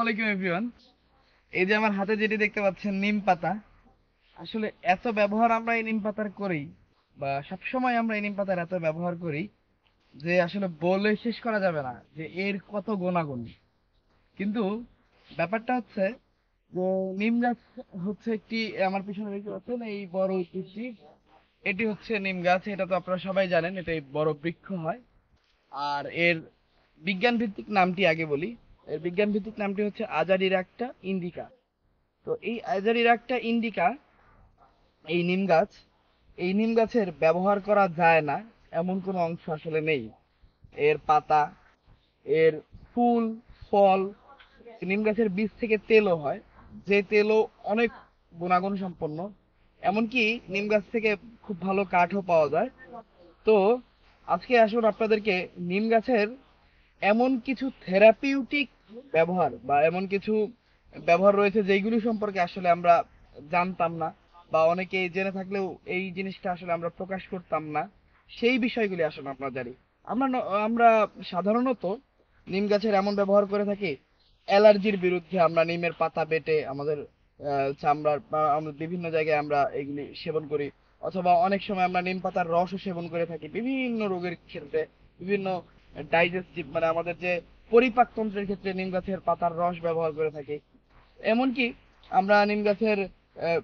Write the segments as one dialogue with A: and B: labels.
A: আলাইকুম এভরিওয়ান। এই যে আমার হাতে যেটি দেখতে পাচ্ছেন নিম পাতা, আসলে এত ব্যবহার আমরা এই নিম পাতার করি, বা সবসময় আমরা এই নিম পাতার এত ব্যবহার করি যে আসলে বলে শেষ করা যাবে না যে এর কত গুণাগুণ। কিন্তু ব্যাপারটা হচ্ছে যে নিম গাছ হচ্ছে একটি, আমার পিছনে দেখতে পাচ্ছেন এই বড় উদ্ভিদটি, এটি হচ্ছে নিম গাছ। এটা তো আপনারা সবাই জানেন, এটা বড় বৃক্ষ হয়। আর এর বিজ্ঞান ভিত্তিক নামটি আগে বলি। এর বিজ্ঞান ভিত্তিক নামটি হচ্ছে আজাডিরাক্টা ইন্ডিকা। তো এই আজাডিরাক্টা ইন্ডিকা, এই নিম গাছ, এই নিম গাছের ব্যবহার করা যায় না এমন কোনো অংশ আসলে নেই। এর পাতা, এর ফুল, ফল, নিম গাছের বীজ থেকে তেলও হয়, যে তেলও অনেক গুণাগুণ সম্পন্ন। এমনকি নিম গাছ থেকে খুব ভালো কাঠও পাওয়া যায়। তো আজকে আসুন আপনাদেরকে নিম গাছের এমন কিছু থেরাপিউটিক ব্যবহার বা এমন কিছু ব্যবহার রয়েছে যেইগুলি সম্পর্কে আসলে আমরা জানতাম না, বা অনেকেই জেনে থাকলেও এই জিনিসটা আসলে আমরা প্রকাশ করতাম না, সেই বিষয়গুলি আসলে আমরা জানি। আমরা সাধারণত নিম গাছের এমন ব্যবহার করে থাকি, অ্যালার্জির বিরুদ্ধে আমরা নিমের পাতা বেটে আমাদের চামড়ার বা আমরা বিভিন্ন জায়গায় আমরা এগুলি সেবন করি। অথবা অনেক সময় আমরা নিম পাতার রসও সেবন করে থাকি বিভিন্ন রোগের ক্ষেত্রে, বিভিন্ন ডাইজেস্টিভ মানে আমাদের যে পরিপাক তন্ত্রের ক্ষেত্রে নিম গাছের পাতার রস ব্যবহার করে থাকি। এমনকি আমরা নিম গাছের আহ,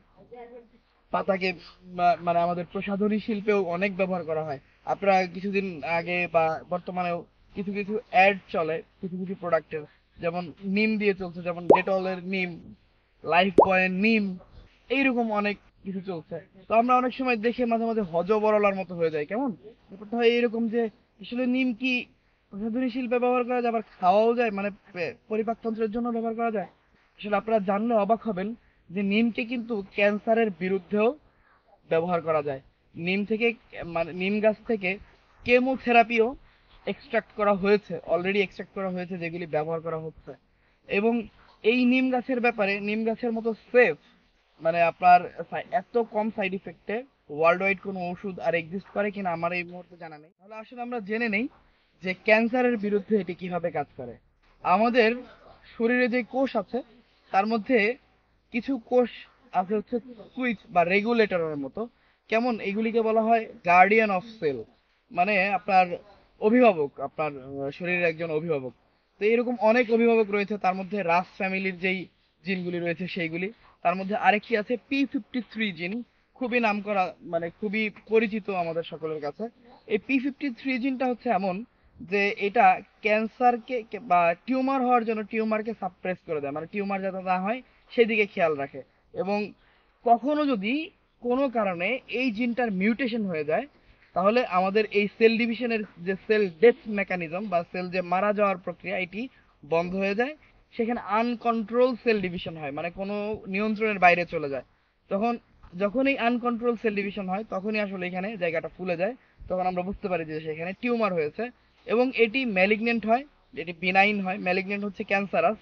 A: পাতাকে মানে আমাদের প্রসাধনী শিল্পেও অনেক ব্যবহার করা হয়। আপনারা কিছুদিন আগে বা বর্তমানেও কিছু কিছু অ্যাড চলে কিছু কিছু প্রোডাক্টের, যেমন নিম দিয়ে চলছে, যেমন ডেটলের নিম, লাইফ বয়ের নিম, এইরকম অনেক কিছু চলছে। তো আমরা অনেক সময় দেখে মাঝে মাঝে হজবরলার মতো হয়ে যায়। কেমন ব্যাপারটা হয় এরকম যে আসলে নিম কি প্রসাধনী শিল্পে ব্যবহার করা যায়, আবার খাওয়াও যায়, মানে পরিপাকতন্ত্রের জন্য ব্যবহার করা যায়। আসলে আপনারা জানলে অবাক হবেন যে নিমকে কিন্তু ক্যান্সারের বিরুদ্ধেও ব্যবহার করা যায়। নিম থেকে, মানে নিম গাছ থেকে কেমোথেরাপিও এক্সট্রাক্ট করা হয়েছে, অলরেডি এক্সট্রাক্ট করা হয়েছে, যেগুলি ব্যবহার করা হচ্ছে। এবং এই নিম গাছের ব্যাপারে, নিম গাছের মতো সেফ, মানে আপনার এত কম সাইড ইফেক্টে ওয়ার্ল্ড ওয়াইড কোনো ওষুধ আর এক্সিস্ট করে কিনা আমার এই মুহূর্তে জানা নেই। তাহলে আসলে আমরা জেনে নেই যে ক্যান্সারের বিরুদ্ধে এটি কিভাবে কাজ করে। আমাদের শরীরে যে কোষ আছে তার মধ্যে কিছু কোষ আছে হচ্ছে সুইচ বা রেগুলেটরের মতো। কেমন, এগুলিকে বলা হয় গার্ডিয়ান অফ সেল, মানে আপনার অভিভাবক, আপনার শরীরের একজন অভিভাবক। তো এরকম অনেক অভিভাবক রয়েছে, তার মধ্যে রাস ফ্যামিলির যেই জিনগুলি রয়েছে সেইগুলি। তার মধ্যে আরেকটি আছে P53 জিন, খুবই নামকরা, মানে খুবই পরিচিত আমাদের সকলের কাছে। এই P53 জিনটা হচ্ছে এমন যে এটা ক্যান্সারকে বা টিউমার হওয়ার জন্য টিউমারকে সাপ্রেস করে দেয়, মানে টিউমার যাতে না হয় সেদিকে খেয়াল রাখে। এবং কখনো যদি কোনো কারণে এই জিনটার মিউটেশন হয়ে যায়, তাহলে আমাদের এই সেল ডিভিশনের যে সেল ডেথ মেকানিজম বা সেল যে মারা যাওয়ার প্রক্রিয়া, এটি বন্ধ হয়ে যায়। সেখানে আনকন্ট্রোল সেল ডিভিশন হয়, মানে কোনো নিয়ন্ত্রণের বাইরে চলে যায়। তখন যখন এই আনকন্ট্রোল সেল ডিভিশন হয় তখনই আসলে এখানে জায়গাটা ফুলে যায়। তখন আমরা বুঝতে পারি যে সেখানে টিউমার হয়েছে। এবং এটি ম্যালিগনেন্ট হয়, এটি বিনাইন হয়। ম্যালিগনেন্ট হচ্ছে ক্যান্সারাস।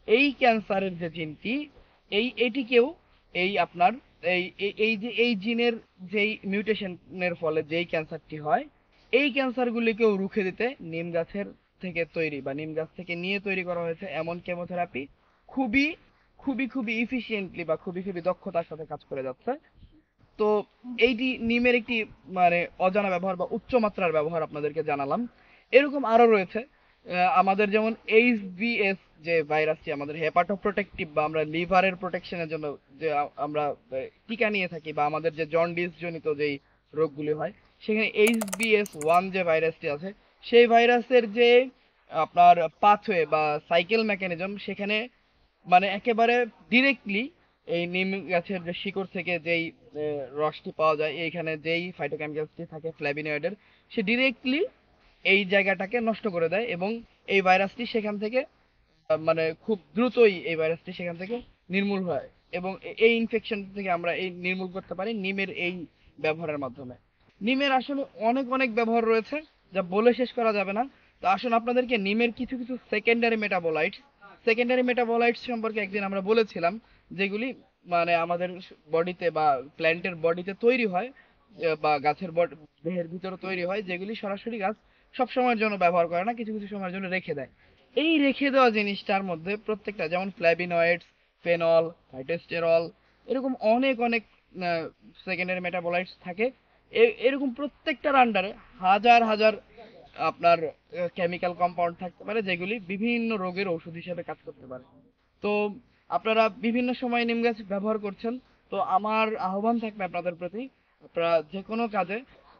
A: এই ক্যান্সারের যে জিনটি, এটিকেও এই আপনার এই যে এই জিনের যেই মিউটেশনের ফলে যেই ক্যান্সারটি হয়, এই ক্যান্সারগুলিকেও রুখে দিতে নিম গাছের থেকে তৈরি বা নিম গাছ থেকে নিয়ে তৈরি করা হয়েছে এমন কেমোথেরাপি খুবই খুবই খুবই ইফিসিয়েন্টলি বা খুবই খুবই দক্ষতার সাথে কাজ করে যাচ্ছে। তো এইটি নিমের একটি মানে অজানা ব্যবহার বা উচ্চ মাত্রার ব্যবহার আপনাদেরকে জানালাম। এরকম আরো রয়েছে। আমাদের যেমন এইচভিএস যে ভাইরাসটি, আমাদের হেপাটো প্রোটেক্টিভ বা আমরা লিভারের প্রোটেকশনের জন্য যে আমরা টিকা নিয়ে থাকি, বা আমাদের যে জন্ডিস জনিত যেই রোগগুলি হয়, সেখানে HBS1 যে ভাইরাসটি আছে, সেই ভাইরাসের যে আপনার পাথওয়ে বা সাইকেল মেকানিজম, সেখানে মানে একেবারে ডিরেক্টলি এই নিম গাছের যে শিকড় থেকে যেই রসটি পাওয়া যায়, এইখানে যেই ফাইটোকেমিক্যালসটি থাকে ফ্ল্যাভিনয়েডের, সে ডিরেক্টলি এই জায়গাটাকে নষ্ট করে দেয়। এবং এই ভাইরাসটি সেখান থেকে মানে খুব দ্রুতই এই ভাইরাসটি সেখান থেকে নির্মূল হয়। এবং এই ইনফেকশন থেকে আমরা এই নির্মূল করতে পারি নিমের এই ব্যবহারের মাধ্যমে। নিমের আসলে অনেক অনেক ব্যবহার রয়েছে, যা বলে শেষ করা যাবে না। তো আসুন আপনাদেরকে নিমের কিছু কিছু সেকেন্ডারি মেটাবোলাইটস সম্পর্কে একদিন আমরা বলেছিলাম, যেগুলি মানে আমাদের বডিতে বা প্ল্যান্টের বডিতে তৈরি হয়, বা গাছের দেহের ভিতরে তৈরি হয়, যেগুলি সরাসরি গাছ সব সময়ের জন্য ব্যবহার করে না, কিছু কিছু সময়ের জন্য রেখে দেয়। এই রেখে দেওয়া জিনিসটার মধ্যে প্রত্যেকটা, যেমন ফ্ল্যাভিনয়েডস, ফেনল, ফাইটোস্টেরল, এরকম অনেক অনেক সেকেন্ডারি মেটাবোলাইটস থাকে। এরকম প্রত্যেকটার আন্ডারে হাজার হাজার আপনার কেমিক্যাল কম্পাউন্ড থাকতে পারে, যেগুলি বিভিন্ন রোগের ওষুধ হিসেবে কাজ করতে পারে। তো আপনারা বিভিন্ন সময় নিম গাছ ব্যবহার করছেন, তো আমার আহ্বান থাকবে আপনাদের প্রতি, আপনারা যে কোনো কাজে,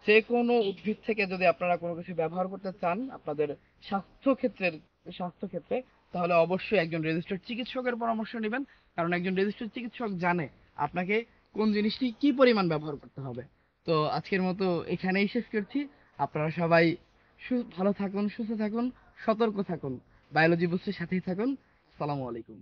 A: যে কোনো উদ্ভিদ থেকে যদি আপনারা কোনো কিছু ব্যবহার করতে চান আপনাদের স্বাস্থ্য ক্ষেত্রের স্বাস্থ্য ক্ষেত্রে, তাহলে অবশ্যই একজন রেজিস্টার্ড চিকিৎসকের পরামর্শ নেবেন। কারণ একজন রেজিস্টার্ড চিকিৎসক জানে আপনাকে কোন জিনিসটি কি পরিমাণ ব্যবহার করতে হবে। তো আজকের মতো এখানেই শেষ করছি। আপনারা সবাই ভালো থাকুন, সুস্থ থাকুন, সতর্ক থাকুন, বায়োলজি বুস্টের সাথেই থাকুন। আসসালামু আলাইকুম।